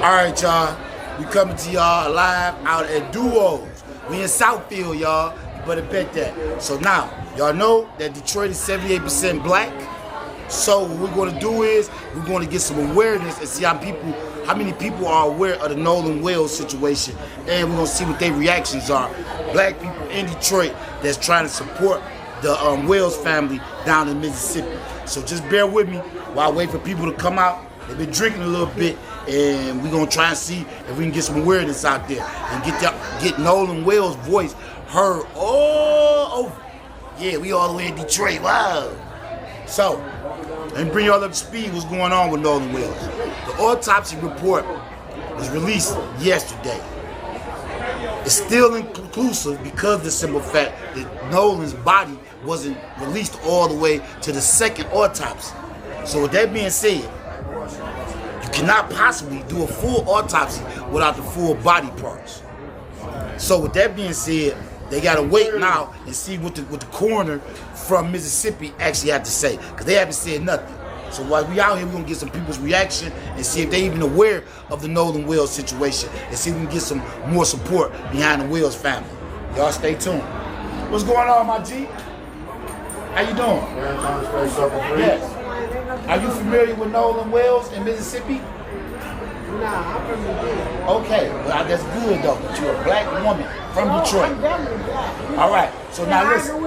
Alright, y'all. We coming to y'all live out at Duos. We in Southfield, y'all. You better bet that. So now, y'all know that Detroit is 78% black. So what we're gonna do is we're gonna get some awareness and see how many people are aware of the Nolan Wells situation, and we're gonna see what their reactions are. Black people in Detroit that's trying to support the Wells family down in Mississippi. So just bear with me while I wait for people to come out. They've been drinking a little bit, and we're gonna try and see if we can get some awareness out there and get Nolan Wells' voice heard all over. Yeah, we all the way in Detroit. Wow. So, let me bring y'all up to speed what's going on with Nolan Wells. The autopsy report was released yesterday. It's still inconclusive because of the simple fact that Nolan's body wasn't released all the way to the second autopsy. So with that being said, you cannot possibly do a full autopsy without the full body parts. So with that being said, they gotta wait now and see what the coroner from Mississippi actually had to say, because they haven't said nothing. So while we out here, we're gonna get some people's reaction and see if they even aware of the Nolan Wells situation and see if we can get some more support behind the Wells family. Y'all stay tuned. What's going on, my G? How you doing? Yes. Are you familiar with Nolan Wells in Mississippi? Nah, I'm from Detroit. Okay, well, that's good though. But you're a black woman from Detroit. I'm definitely black. All right, so now listen.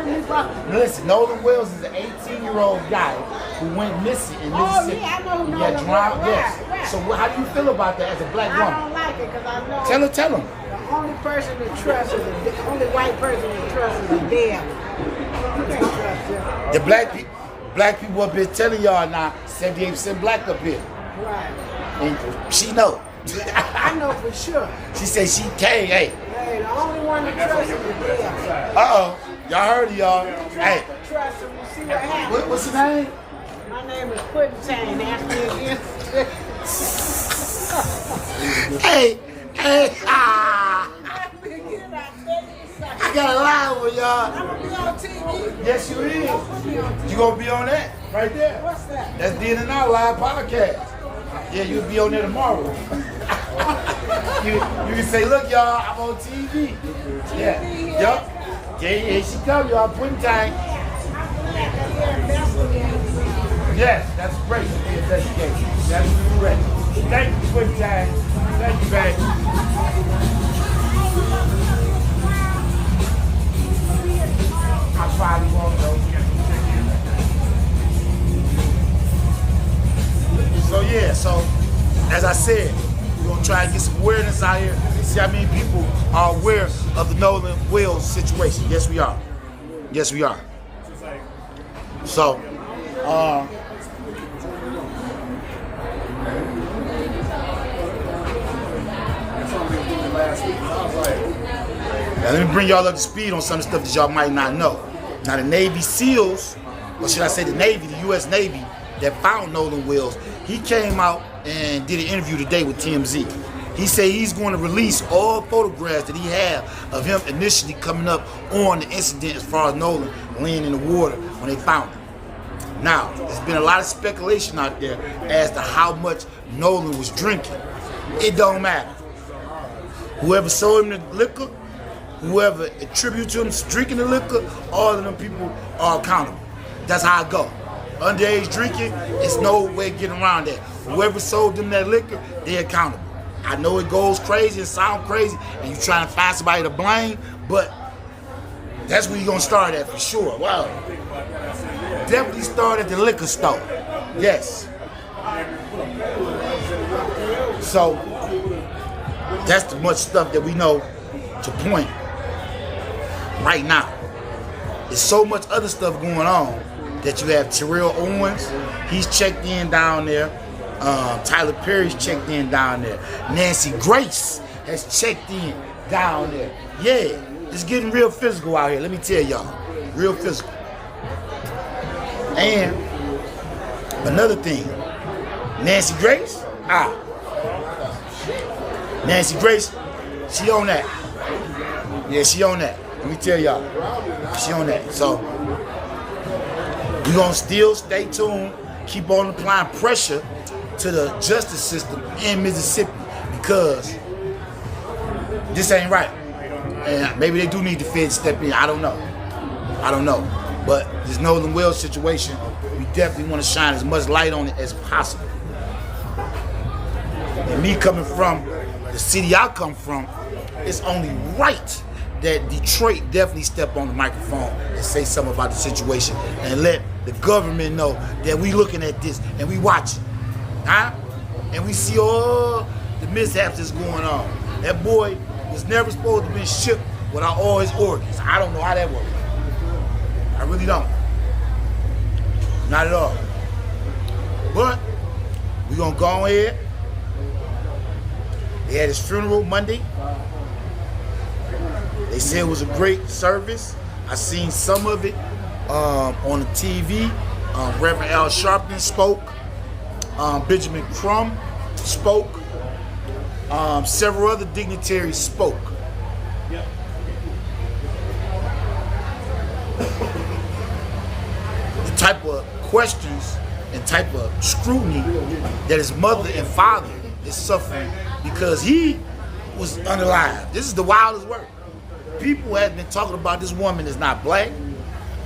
Listen, Nolan Wells is an 18-year-old guy who went missing in Mississippi. Oh yeah, I know who He Nolan got drowned. Wells. Yes. Right. So how do you feel about that as a black I woman? don't like it because I know Tell him. the only person to trust is the only white person to trust is the devil. You can't trust him. The black people up here telling y'all now 78% black up here. Right. And she know. I know for sure. She said she came, hey. Hey, the only one to trust is the devil. Uh-oh. Y'all heard it, y'all. Hey. Trust him and see what happens. What's your name? My name is Quentin. Ask me again. Hey, I got a line with y'all. I'm gonna be on TV. Yes, you is. You gonna be on that right there? What's that? That's the In and Out Live podcast. Yeah, you'll be on there tomorrow. you can say, look, y'all, I'm on TV. Yeah, yup. Yeah, here she come, y'all. Putting time. Yes, that's great. Investigation. That's correct. Thank you, Putting time. Thank you, baby. I probably won't though. So yeah, so as I said, we're gonna try and get some awareness out here and see how many people are aware of the Nolan Wells situation. Yes, we are. Yes, we are. So, now let me bring y'all up to speed on some of the stuff that y'all might not know. Now the Navy SEALs, or should I say the Navy, the U.S. Navy, that found Nolan Wells, he came out and did an interview today with TMZ. He said he's going to release all photographs that he had of him initially coming up on the incident as far as Nolan laying in the water when they found him. Now, there's been a lot of speculation out there as to how much Nolan was drinking. It don't matter. Whoever sold him the liquor, whoever attributed to him drinking the liquor, all of them people are accountable. That's how it go. Underage drinking, it's no way getting around that. Whoever sold them that liquor, they're accountable. I know it goes crazy and sound crazy, and you trying to find somebody to blame, but that's where you're gonna start at for sure. Wow. Definitely start at the liquor store. Yes. So that's the much stuff that we know to point right now. There's so much other stuff going on that you have Terrell Owens, he's checked in down there. Tyler Perry's checked in down there. Nancy Grace has checked in down there. Yeah, it's getting real physical out here, let me tell y'all. Real physical. And another thing, Nancy Grace, Nancy Grace, she on that. Yeah, she on that. Let me tell y'all, she on that. So we gonna still stay tuned, keep on applying pressure to the justice system in Mississippi, because this ain't right. And maybe they do need the Fed to step in. I don't know. But this Nolan Wells situation, we definitely want to shine as much light on it as possible. And me coming from the city I come from, it's only right that Detroit definitely step on the microphone and say something about the situation and let the government know that we looking at this and we watching. Huh? And we see all the mishaps that's going on. That boy was never supposed to be shipped without all his organs. I don't know how that works. I really don't. Not at all. But we're gonna go ahead. They had his funeral Monday. They said it was a great service. I seen some of it on the TV. Reverend Al Sharpton spoke. Benjamin Crumb spoke. Several other dignitaries spoke. The type of questions and type of scrutiny that his mother and father is suffering because he was unalive. This is the wildest work. People have been talking about this woman is not black.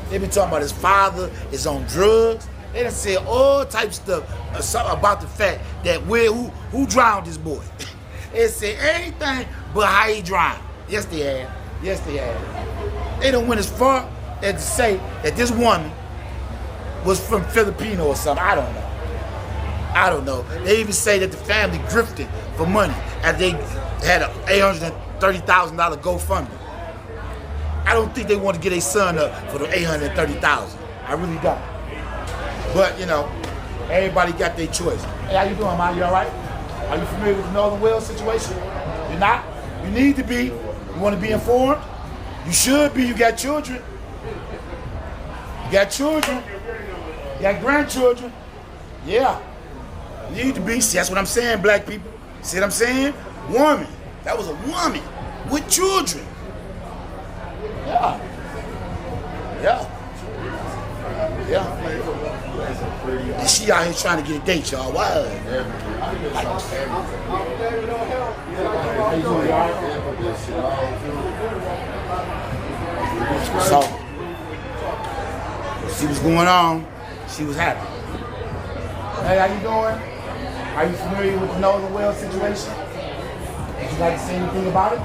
They've been talking about his father is on drugs. They done said all types of stuff about the fact that who drowned this boy. They said anything but how he drowned. Yes, they have. Yes, they have. They done went as far as to say that this woman was from Filipino or something. I don't know. They even say that the family grifted for money and they had a $830,000 GoFundMe. I don't think they want to get their son up for the $830,000. I really don't. But, you know, everybody got their choice. Hey, how you doing, man? You all right? Are you familiar with the Nolan Wells situation? You're not? You need to be. You want to be informed? You should be. You got children. You got children. You got grandchildren. Yeah. You need to be. See, that's what I'm saying, black people. See what I'm saying? Woman. That was a woman with children. Yeah. Yeah. Yeah. And she out here trying to get a date, y'all. Why? So, see what's going on. She was happy. Hey, how you doing? Are you familiar with the Nolan Wells situation? Would you like to say anything about it?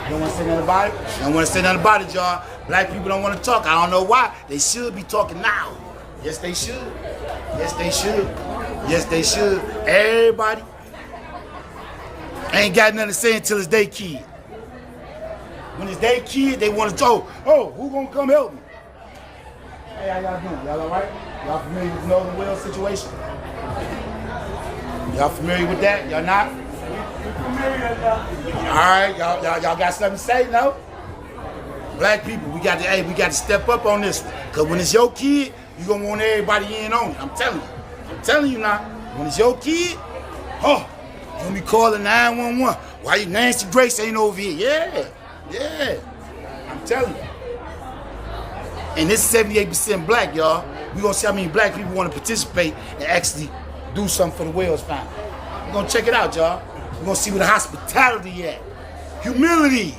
You don't want to say nothing about it? You don't want to say nothing about it, y'all. Black people don't want to talk. I don't know why. They should be talking now. Yes, they should. Yes, they should. Yes, they should. Everybody ain't got nothing to say until it's their kid. When it's their kid, they want to talk. Oh, who gonna come help me? Hey, how y'all doing? Y'all all right? Y'all familiar with the Nolan Wells situation? Y'all familiar with that? Y'all not? All right, y'all got something to say? No? Black people, we got to step up on this one. Cause when it's your kid, you gonna want everybody in on it. I'm telling you now. When it's your kid, you gonna be calling 911. Why you Nancy Grace ain't over here? Yeah. I'm telling you. And this 78% black, y'all. We gonna see how many black people want to participate and actually do something for the Wells family. We're gonna check it out, y'all. We're gonna see where the hospitality at. Humility.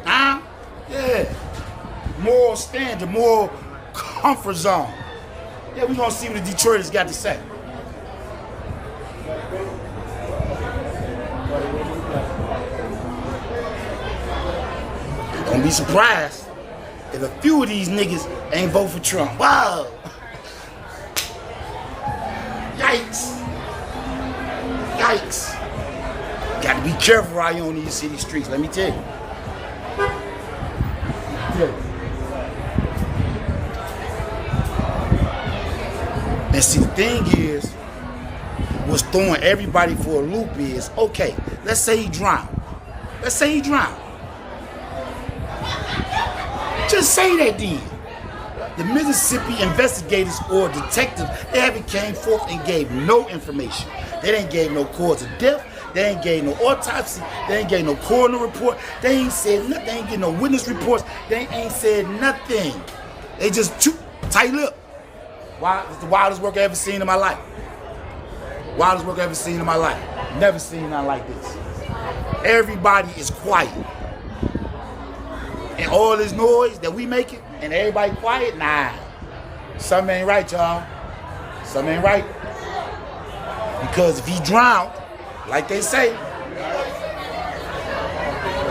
Huh? Yeah. Moral standard, moral comfort zone. Yeah, we're gonna see what the Detroiters got to say. Don't be surprised if a few of these niggas ain't vote for Trump. Wow. Yikes. Yikes. Got to be careful out here on these city streets, let me tell you. And see, the thing is, what's throwing everybody for a loop is, okay, let's say he drowned. Let's say he drowned. Just say that then. The Mississippi investigators or detectives, they haven't came forth and gave no information. They didn't gave no cause of death. They ain't gave no autopsy. They ain't gave no coroner report. They ain't said nothing. They ain't get no witness reports. They ain't said nothing. They just tight lip. Wow, it's the wildest work I ever seen in my life. Wildest work I ever seen in my life. Never seen nothing like this. Everybody is quiet. And all this noise that we making and everybody quiet, nah. Something ain't right, y'all. Something ain't right. Because if he drowned, like they say,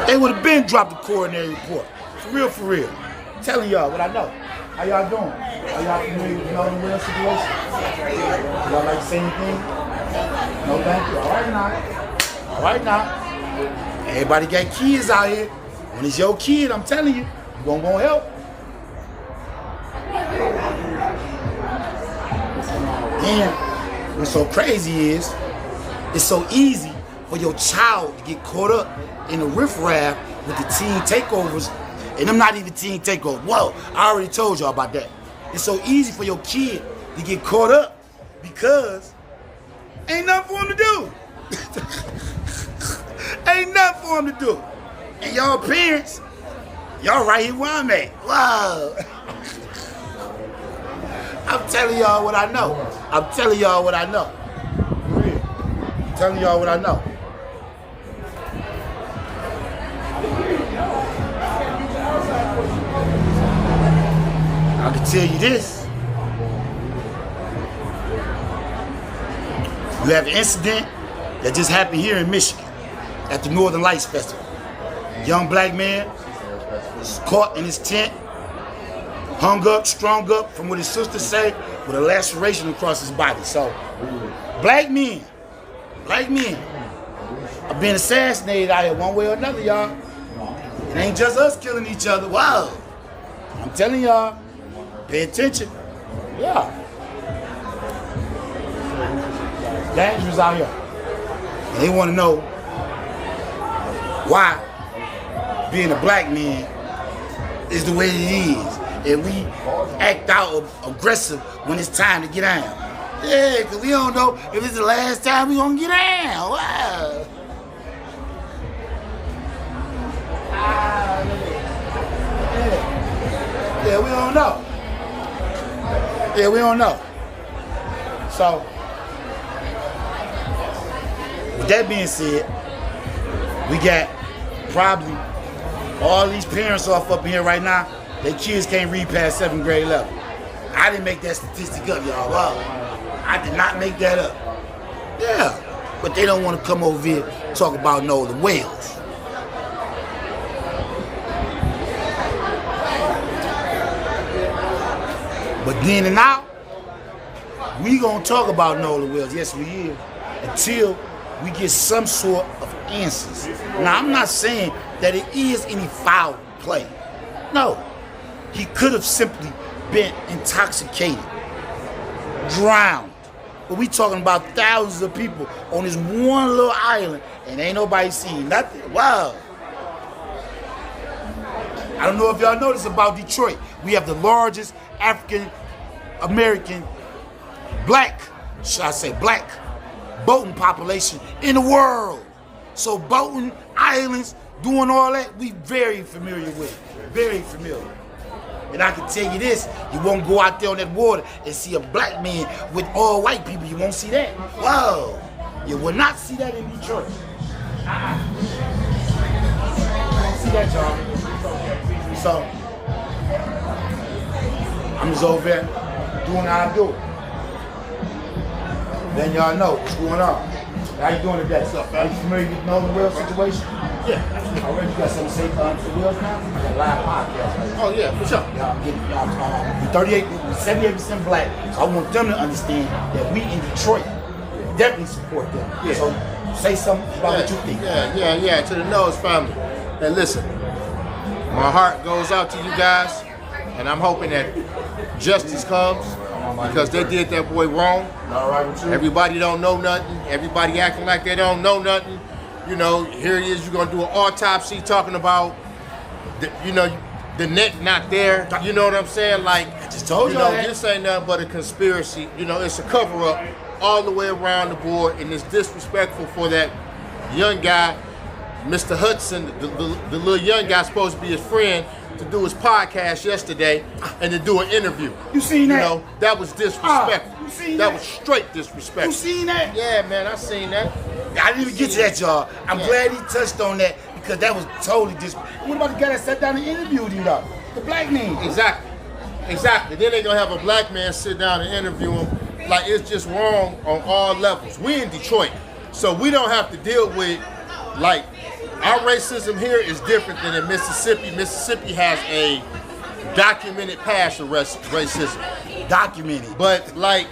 they would have been dropped the coronary report. For real. I'm telling y'all what I know. How y'all doing? Are y'all familiar with the Nolan Wells situation? Y'all like to say anything? No, thank you. All right now. Everybody got kids out here. When it's your kid, I'm telling you, you gonna help. And what's so crazy is, it's so easy for your child to get caught up in the riffraff with the teen takeovers, and them not even teen takeovers. Whoa, I already told y'all about that. It's so easy for your kid to get caught up because ain't nothing for him to do. Ain't nothing for him to do. And y'all parents, y'all right here where I'm at. Wow. I'm telling y'all what I know. I'm telling y'all what I know. For real. I'm telling y'all what I know. I can tell you this. You have an incident that just happened here in Michigan at the Northern Lights Festival. Young black man was caught in his tent, hung up, strung up, from what his sister said, with a laceration across his body. So, black men are being assassinated out here one way or another, y'all. It ain't just us killing each other. Wow. I'm telling y'all, pay attention. Yeah. Dangerous out here. And they want to know why being a black man is the way it is. And we act out aggressive when it's time to get down. Yeah, because we don't know if it's the last time we gonna get down. Wow. Yeah, we don't know. Yeah, we don't know. So, with that being said, we got probably all these parents off up in here right now, their kids can't read past 7th grade level. I didn't make that statistic up, y'all. Wow. I did not make that up. Yeah. But they don't want to come over here and talk about Nolan Wells. But then and now, we gonna talk about Nolan Wells. Yes, we is. Until we get some sort of answers. Now, I'm not saying that it is any foul play. No. He could have simply been intoxicated, drowned. But we talking about thousands of people on this one little island, and ain't nobody seen nothing. Wow. I don't know if y'all know this about Detroit. We have the largest African American black boating population in the world. So boating, islands, doing all that, we very familiar with it. Very familiar. And I can tell you this, you won't go out there on that water and see a black man with all white people. You won't see that. Whoa. You will not see that in Detroit. You won't see that, y'all. So, I'm just over there doing how I do it. Then y'all know what's going on. How you doing today? What's up, Are you familiar with the Nolan Wells situation? Yeah. Already you got something to say to the Wells now? We got a live podcast. Right? Oh yeah, for sure. Y'all, 78% black. So I want them to understand that we in Detroit definitely support them. Yeah. So say something about what you think. Yeah. To the Knowles family. And listen, my heart goes out to you guys, and I'm hoping that justice comes because they did that boy wrong. All right with you? Everybody don't know nothing. Everybody acting like they don't know nothing. You know, here it is. You're gonna do an autopsy talking about, the neck not there. You know what I'm saying? Like, I just told you that. This ain't nothing but a conspiracy. You know, it's a cover up all the way around the board, and it's disrespectful for that young guy, Mr. Hudson, the little young guy supposed to be his friend, to do his podcast yesterday and to do an interview. You seen that? You know, that was disrespectful. seen that that? was straight disrespectful. You seen that? Yeah, man, I seen that. I didn't even get to that, y'all. I'm glad he touched on that because that was totally disrespectful. What about the guy that sat down and interviewed him, though? The black man. Exactly. Then they're gonna have a black man sit down and interview him. Like, it's just wrong on all levels. We in Detroit, so we don't have to deal with, like, our racism here is different than in Mississippi. Mississippi has a documented past of racism. Documented. But, like,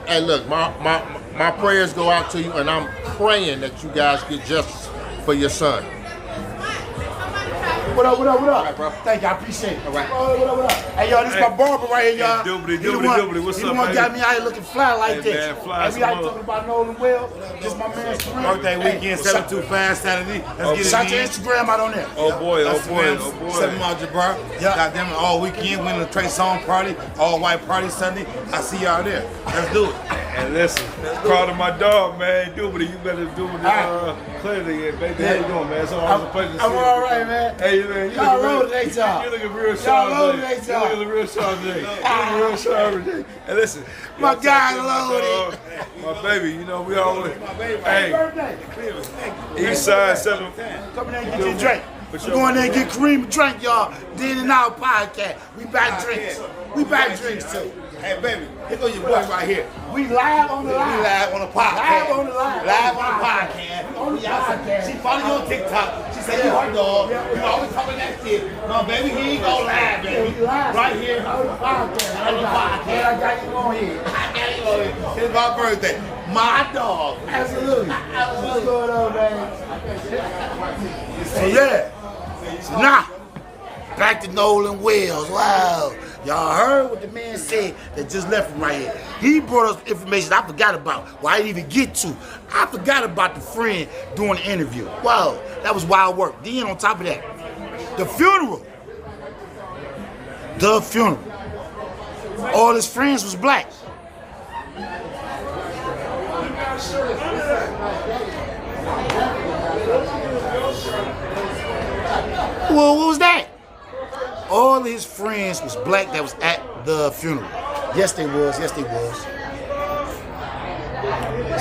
hey, look, my prayers go out to you, and I'm praying that you guys get justice for your son. What up? All right, bro. Thank you, I appreciate it. All right. What up? Hey, y'all, this is my barber right here, y'all. Doobly. What's He up, the one baby? got me out here looking fly like Hey, this. man, fly And we out some talking about Nolan Wells. This my man's friend. Birthday weekend, 72 Fast Saturday. Let's get Shout it your in. Instagram out on there. Oh boy. 7 Mile Jabbar. Yeah. Goddamn it, all weekend, winning the Trey Song party, all white party Sunday. I see y'all there. Let's do it. And listen, proud of my dog, man. Doobly, you better do the clearly, baby. How you doing, man? It's always a pleasure to see you. I'm all right, man. Hey, man, you Y'all looking roll real- today, y'all. You looking real Y'all sharp roll today. today, You y'all. looking real sharp today. You looking real sharp today. And listen, My y'all guy take care of my loaded. dog, my baby, you know, we always, Happy hey, birthday. east side 7. Come in there and get your drink. For We sure. go in there and get Kareem a drink, y'all. Then and Out podcast. We back drinks. We back drinks too. Hey, baby, here go your boy right here. We live on the We live. live on the podcast. Live on the live. Live on the podcast. On the podcast. She follow you on TikTok. She said you her dog. You always talking that shit. No, baby, he ain't go live, baby. We live. Right here. On the podcast. On the podcast. I got you on here. I got it on here. It's my birthday. My dog. Absolutely. What's going on, man? So yeah. So now, back to Nolan Wells. Wow. Y'all heard what the man said that just left from right here. He brought us information I forgot about. Well, I didn't even get to. I forgot about the friend doing the interview. Wow, that was wild work. Then on top of that, the funeral. The funeral. All his friends was black. Well, what was that? All his friends was black that was at the funeral. Yes, they was. Yes, they was.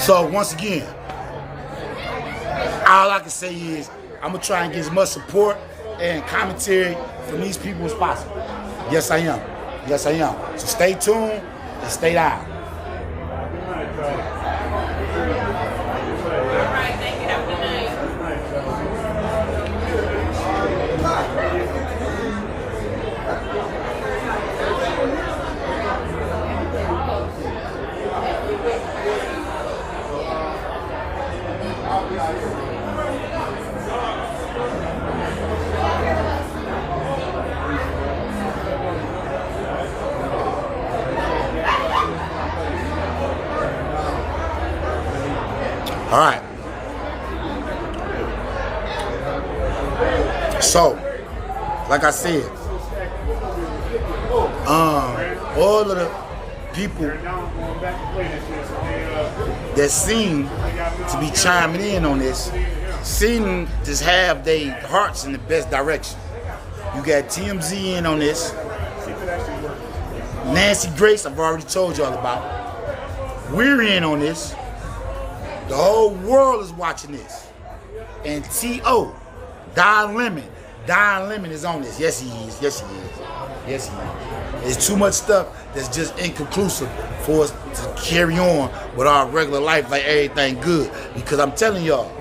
So once again, all I can say is I'm gonna try and get as much support and commentary from these people as possible. Yes, I am. Yes, I am. So stay tuned and stay down. All right. So, like I said, all of the people that seem to be chiming in on this seem to have their hearts in the best direction. You got TMZ in on this. Nancy Grace, I've already told y'all about. We're in on this. The whole world is watching this. And T.O., Don Lemon is on this. Yes, he is. Yes, he is. Yes, he is. There's too much stuff that's just inconclusive for us to carry on with our regular life like everything good. Because I'm telling y'all,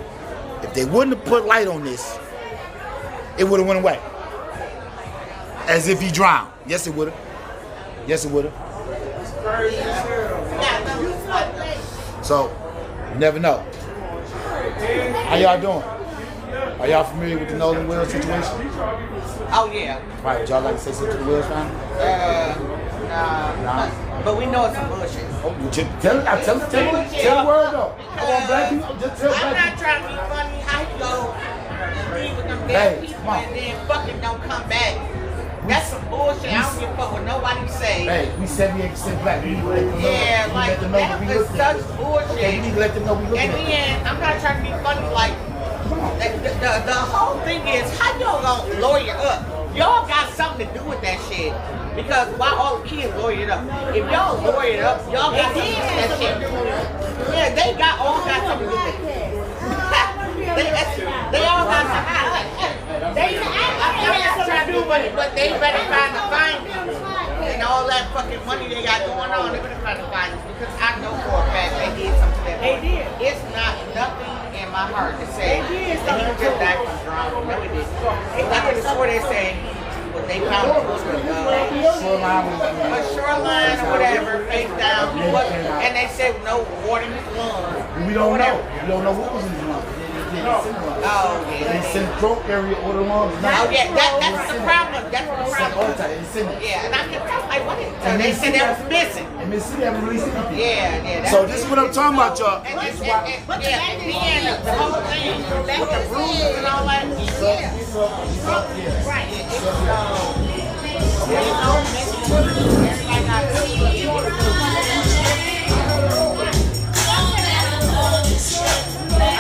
if they wouldn't have put light on this, it would have went away. As if he drowned. Yes, it would have. Yes, it would have. So, you never know. How y'all doing? Are y'all familiar with the Nolan Wells situation? Oh yeah. Right, would y'all like to say something to the Wells family? Nah. But we know it's some bullshit. Oh, you just tell the word though. I want black people, just tell I'm black not trying to be funny. How you go be with them Hey, dead people come on. and then fucking don't come back? That's some bullshit. I don't give a fuck what nobody say. Hey, we 78% black. We need to let them know. Yeah, We like let them know that we was looking such at it. bullshit. Okay, we need to let them know we looking And at it. then I'm not trying to be funny. Like the whole thing is how y'all gonna lawyer up y'all got something to do with that shit. Because why all the kids lawyer it up? If y'all lawyer it up, y'all got something to do with that shit. Yeah, they all got something to do with it. they all got something. I'm not trying to do but they better find the findings. And all that fucking money they got going on, they better find the findings. Because I know for a fact they did something to that money. They did. It's not nothing in my heart to say that he just died from drowning. No, it didn't. I could have swore they said they found a shoreline or whatever, face down, and they said no water in his lungs. We don't know. We don't know what was in his lungs. Oh, yeah. They sent throat area or the lungs. Oh, yeah, that's the problem. That's the problem. Yeah, and I kept like, what is it? So they said that was missing. And Mississippi haven't released anything. Yeah. So this is what I'm talking about, y'all. And the whole thing, with the bruises and all that. Right.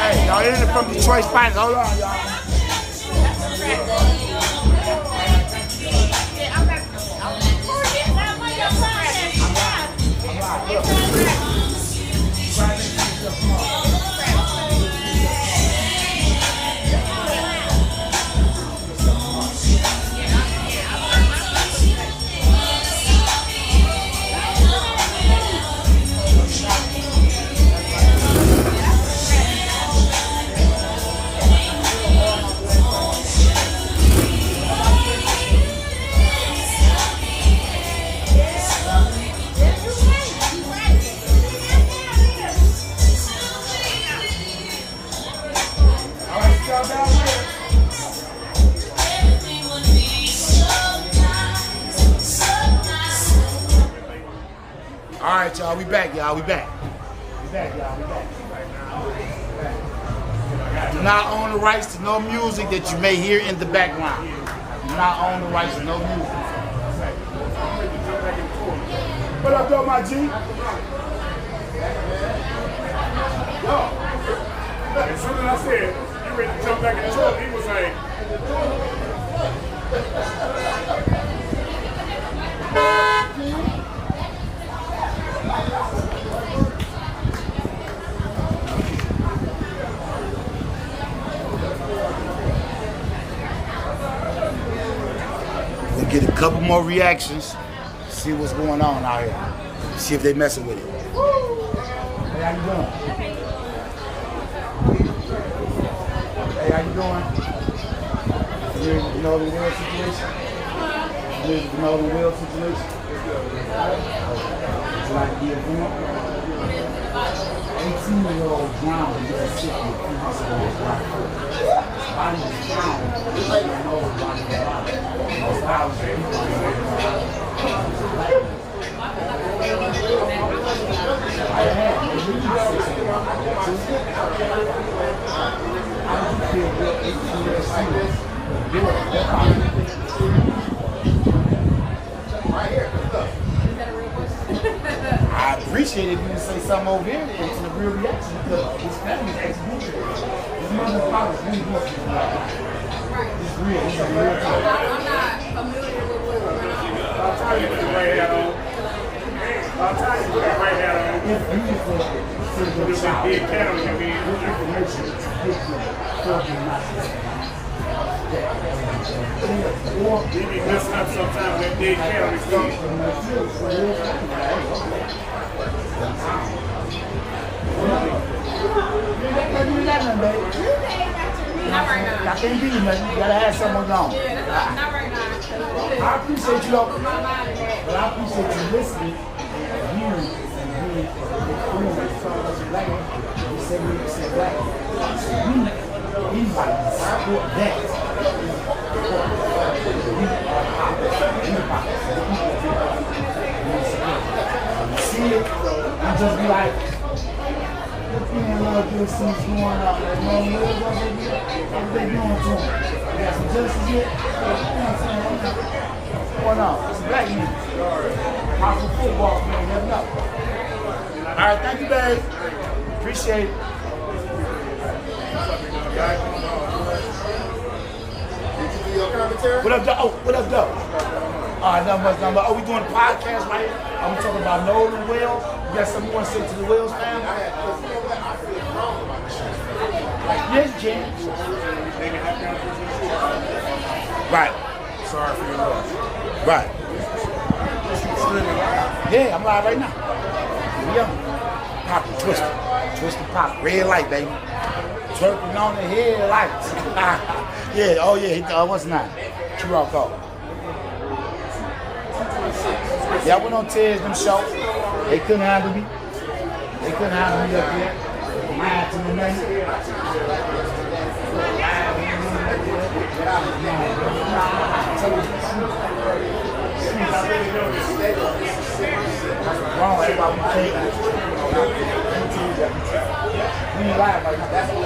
Hey, y'all in it from Detroit Finals. Hold on, y'all. All right, y'all, we back, y'all. We back, y'all. Do not own the rights to no music that you may hear in the background. Do not own the rights to no music. What up, though, my G? Yo, as soon as I said, you ready to jump back in the truck, he was like, We'll get a couple more reactions, see what's going on out here. See if they messing with it. Hey, how you doing? Hey, how you doing? You Nolan Wells situation? You Nolan Wells situation? Would you like to be a friend? 18-year-old drowned in Mississippi a few months ago. Body was drowned. I appreciate it if you can say something over here and it's a real reaction because his family's ex-military. His mother's father's really good. It's real. It's a real time. I'm not familiar with what's going on. I'll tell you what the right hat on. I'll tell you what the right hat on. If you can say your child, Big cat on your head. information to get you talking not or He be messing up sometimes that big cat on his feet. Not right now. I can't be nothing. You gotta have someone on. Yeah, that's not right now. I appreciate you though, My mind is that. but I appreciate you listening and hearing and being black. You said we said black. We like support that. We are you see it and just be like, man, look, this thing's going on. Like, man, what they doing to him? They got some justice yet? You know what I'm saying? What's going on? It's a black man. Powerful football, man. You never know. All right, thank you, babe. Appreciate it. Did you do your commentary? What up, Doug? Oh, what up, Doug? Not much. Oh, we doing a podcast right here. I'm talking about Nolan Wells. You got something you want to say to the Wells family? Yes, James. Right. Sorry for your loss. Right. Yeah, I'm live right now. Yeah. Pop and twist. Twist and pop. Red light, baby. Twerking on the headlights. Yeah, oh yeah, what's not? Chirocco. Yeah, I went on Ted's them shows. They couldn't handle me. They couldn't handle me up there. Lied to the name. Wrong, everybody take we ain't lying right now. That's what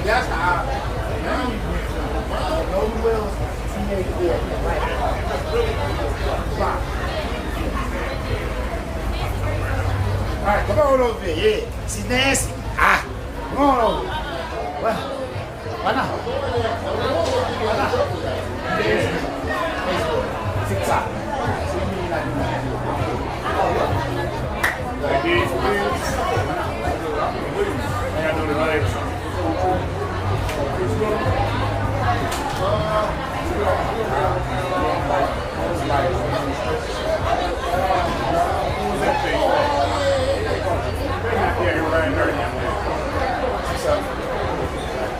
That's how Nolan Wells, all right, come on over here. Yeah. See Nancy? Come on over. What? Why not? Why not? Facebook, TikTok.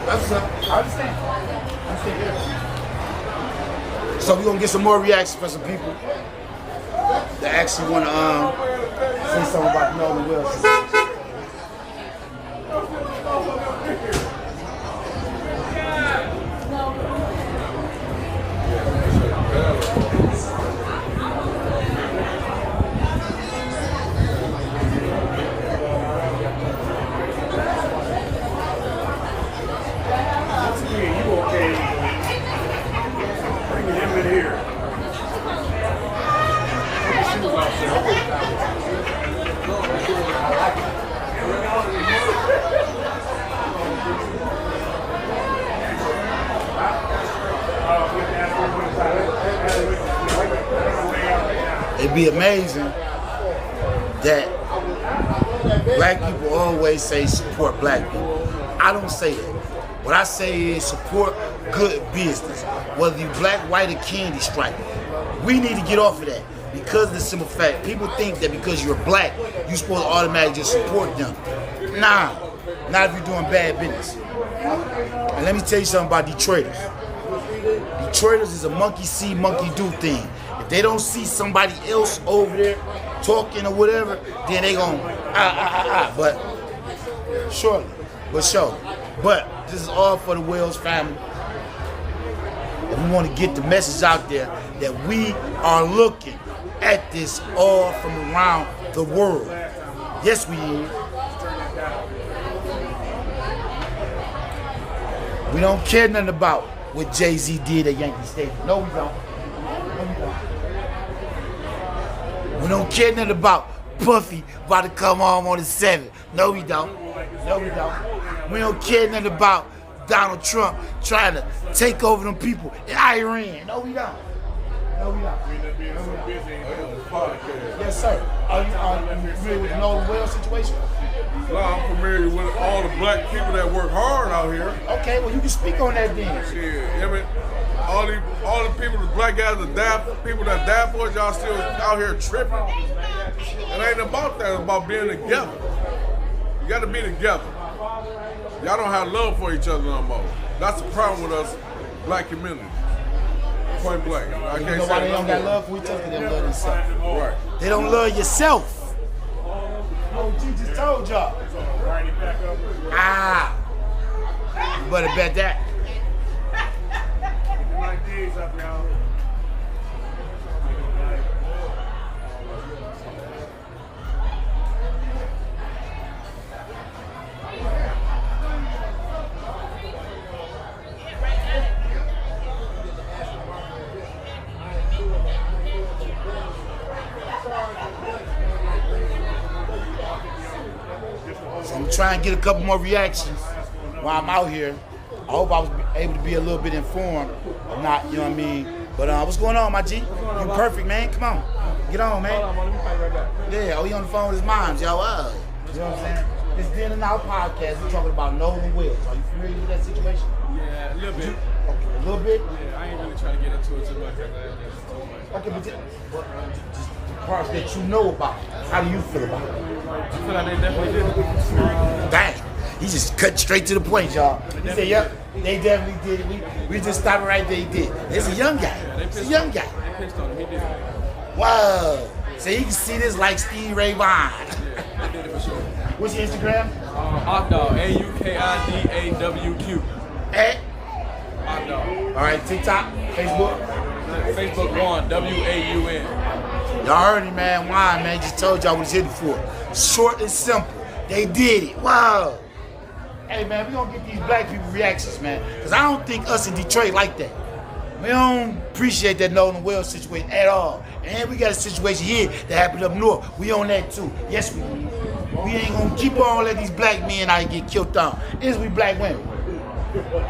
That's up. I understand. So we're gonna get some more reactions from some people that actually want to say something about Nolan Wells. It'd be amazing that black people always say support black people. I don't say that. What I say is support good business. Whether you black, white, or candy stripe. We need to get off of that because of the simple fact. People think that because you're black, you're supposed to automatically just support them. Nah, not if you're doing bad business. And let me tell you something about Detroiters. Detroiters is a monkey see, monkey do thing. If they don't see somebody else over there talking or whatever, then they gon' But surely, but this is all for the Wells family. And we want to get the message out there that we are looking at this all from around the world. Yes, we is. We don't care nothing about what Jay-Z did at Yankee Stadium. No, we don't. We don't care nothing about Puffy about to come home on the 7th. No, we don't. We don't care nothing about Donald Trump trying to take over them people in Iran. No, we don't. No, we not. We end up being so busy. Yes, sir. Are you familiar with the Nolan Wells situation? No, I'm familiar with all the black people that work hard out here. Okay, well, you can speak on that then. Shit, I mean, all the people, the black guys that die, people that die for it, y'all still out here tripping. It ain't about that. It's about being together. You got to be together. Y'all don't have love for each other no more. That's the problem with us, black community. Point blank. I You can't know why say they don't got no love for each other? They don't love themselves. more. Right. They don't love yourself. Oh, G just told y'all. Ah. You better bet that. Like these up, y'all. So I'm trying to get a couple more reactions while I'm out here. I hope I was able to be a little bit informed. Or not, you know what I mean? But what's going on, my G? You perfect, man. Come on. Get on, man. Hold on, let me fight right back. Yeah, oh, he on the phone with his moms, yo. You know what I'm saying? This Din and Out podcast, we're talking about Nolan Wells. Are you familiar with that situation? Yeah, a little bit. Okay, a little bit? Yeah, I ain't really trying to get into it too much. Okay, but just the parts that you know about, how do you feel about it? I feel like they definitely did it. Dang, he just cut straight to the point, y'all. He said, yep, they definitely did it. We just stopped it right there, he did. It's a young guy. It's a young guy. They pissed on him. He did it. Wow. So you can see this like Steve Ray Vaughan. Yeah, they did it for sure. What's your Instagram? Ocdog, AUKIDAWQ. At? Ocdog. All right, TikTok, Facebook. Facebook Juan, WAUN. Y'all heard him, man. Wine, man. Just told y'all what he's hitting for. Short and simple. They did it. Wow. Hey, man, we gonna get these black people reactions, man. Because I don't think us in Detroit like that. We don't appreciate that Nolan Wells situation at all. And we got a situation here that happened up north. We on that too. Yes, we do. We ain't gonna keep on letting these black men out get killed down. It's we black women.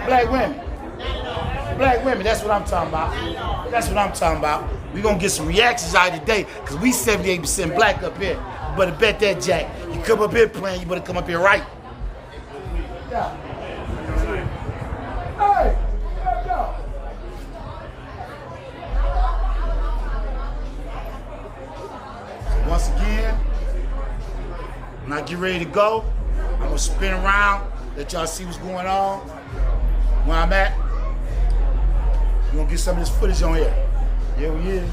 Black women. Black women, that's what I'm talking about. That's what I'm talking about. We gonna get some reactions out today, because we 78% black up here. You better bet that, Jack. You come up here playing, you better come up here right. Yeah. Hey, let's go. Once again, when I get ready to go, I'm gonna spin around, let y'all see what's going on, where I'm at. We're gonna get some of this footage on here. Here we is.